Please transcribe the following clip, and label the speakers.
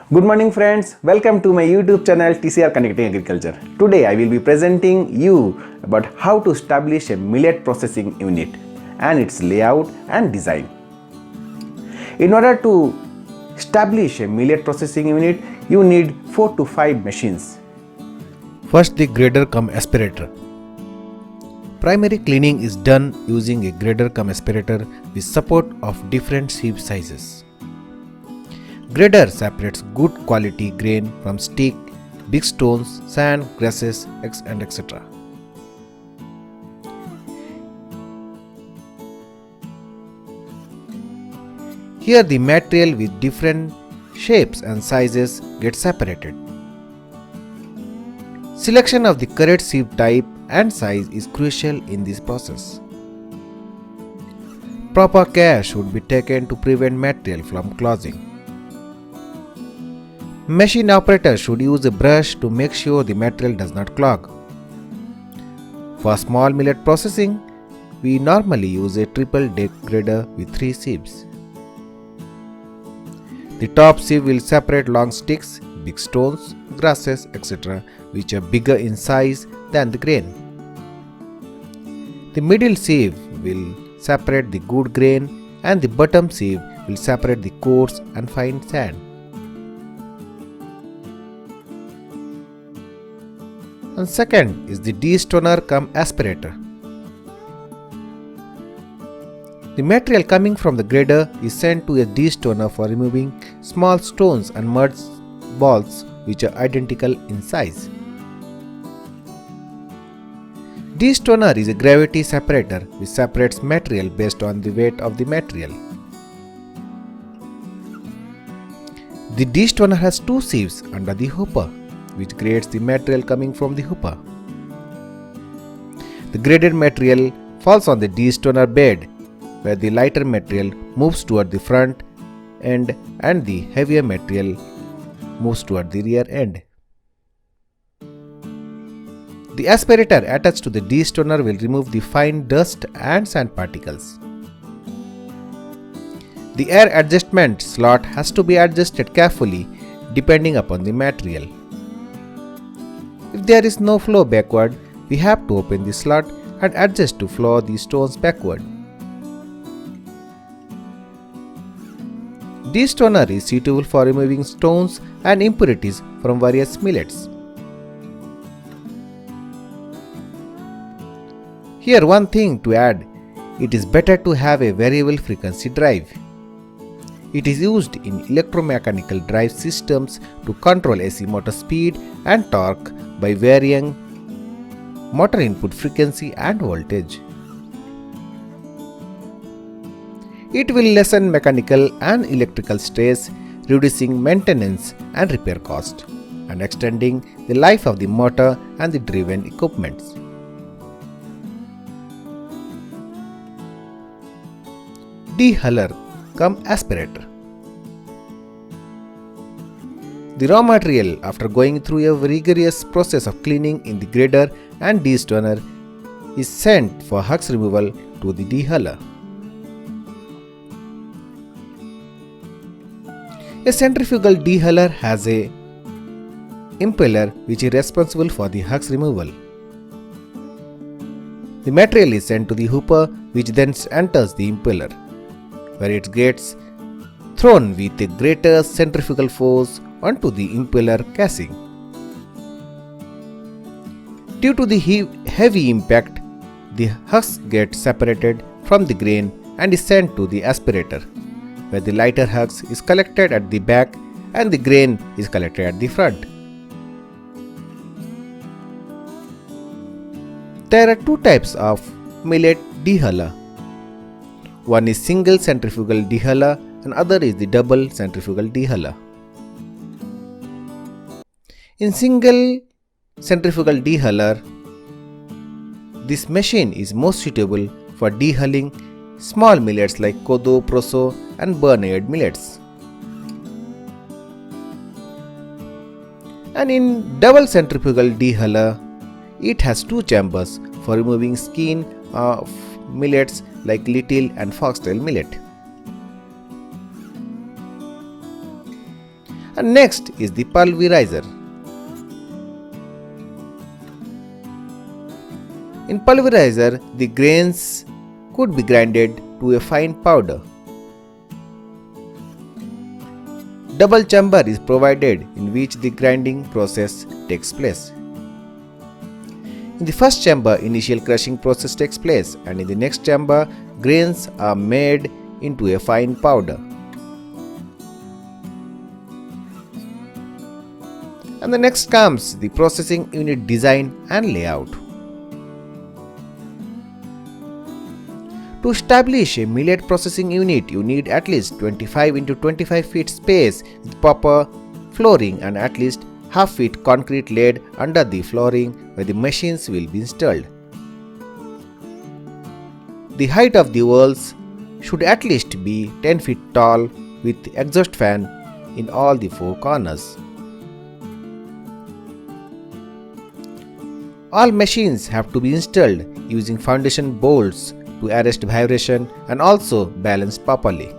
Speaker 1: Good morning friends, welcome to my YouTube channel TCR Connecting Agriculture. Today I will be presenting you about how to establish a millet processing unit and its layout and design. In order to establish a millet processing unit, you need 4 to 5 machines.
Speaker 2: First, the grader cum aspirator. Primary cleaning is done using a grader cum aspirator with support of different sieve sizes. Grader separates good quality grain from stick, big stones, sand, grasses, and etc. Here the material with different shapes and sizes gets separated. Selection of the correct sieve type and size is crucial in this process. Proper care should be taken to prevent material from clogging. Machine operator should use a brush to make sure the material does not clog. For small millet processing, we normally use a triple deck grader with 3 sieves. The top sieve will separate long sticks, big stones, grasses, etc., which are bigger in size than the grain. The middle sieve will separate the good grain, and the bottom sieve will separate the coarse and fine sand. And second is the destoner cum aspirator. The material coming from the grader is sent to a destoner for removing small stones and mud balls which are identical in size. Destoner is a gravity separator which separates material based on the weight of the material. The destoner has 2 sieves under the hopper, which grades the material coming from the hopper. The graded material falls on the destoner bed, where the lighter material moves toward the front end and the heavier material moves toward the rear end. The aspirator attached to the destoner will remove the fine dust and sand particles. The air adjustment slot has to be adjusted carefully depending upon the material. If there is no flow backward, we have to open the slot and adjust to flow the stones backward. Destoner is suitable for removing stones and impurities from various millets. Here one thing to add, it is better to have a variable frequency drive. It is used in electromechanical drive systems to control AC motor speed and torque by varying motor input frequency and voltage. It will lessen mechanical and electrical stress, reducing maintenance and repair cost, and extending the life of the motor and the driven equipments. Dehuller cum aspirator. The raw material, after going through a rigorous process of cleaning in the grader and destoner, is sent for husk removal to the dehuller. A centrifugal dehuller has a impeller which is responsible for the husk removal. The material is sent to the hopper, which then enters the impeller, where it gets thrown with a greater centrifugal force onto the impeller casing. Due to the heavy impact, the husk gets separated from the grain and is sent to the aspirator, where the lighter husk is collected at the back and the grain is collected at the front. There are 2 types of millet dehuller. One is single centrifugal dehuller and other is the double centrifugal dehuller. In single centrifugal dehuller, this machine is most suitable for dehulling small millets like kodo, proso and barnyard millets. And in double centrifugal dehuller, it has 2 chambers for removing skin of millets like little and foxtail millet. And next is the pulverizer. In pulverizer, the grains could be grinded to a fine powder. Double chamber is provided in which the grinding process takes place. In the first chamber, initial crushing process takes place, and in the next chamber, grains are made into a fine powder. And the next comes the processing unit design and layout. To establish a millet processing unit, you need at least 25 into 25 feet space with proper flooring and at least half feet concrete laid under the flooring where the machines will be installed. The height of the walls should at least be 10 feet tall with exhaust fan in all the four corners. All machines have to be installed using foundation bolts to arrest vibration and also balanced properly.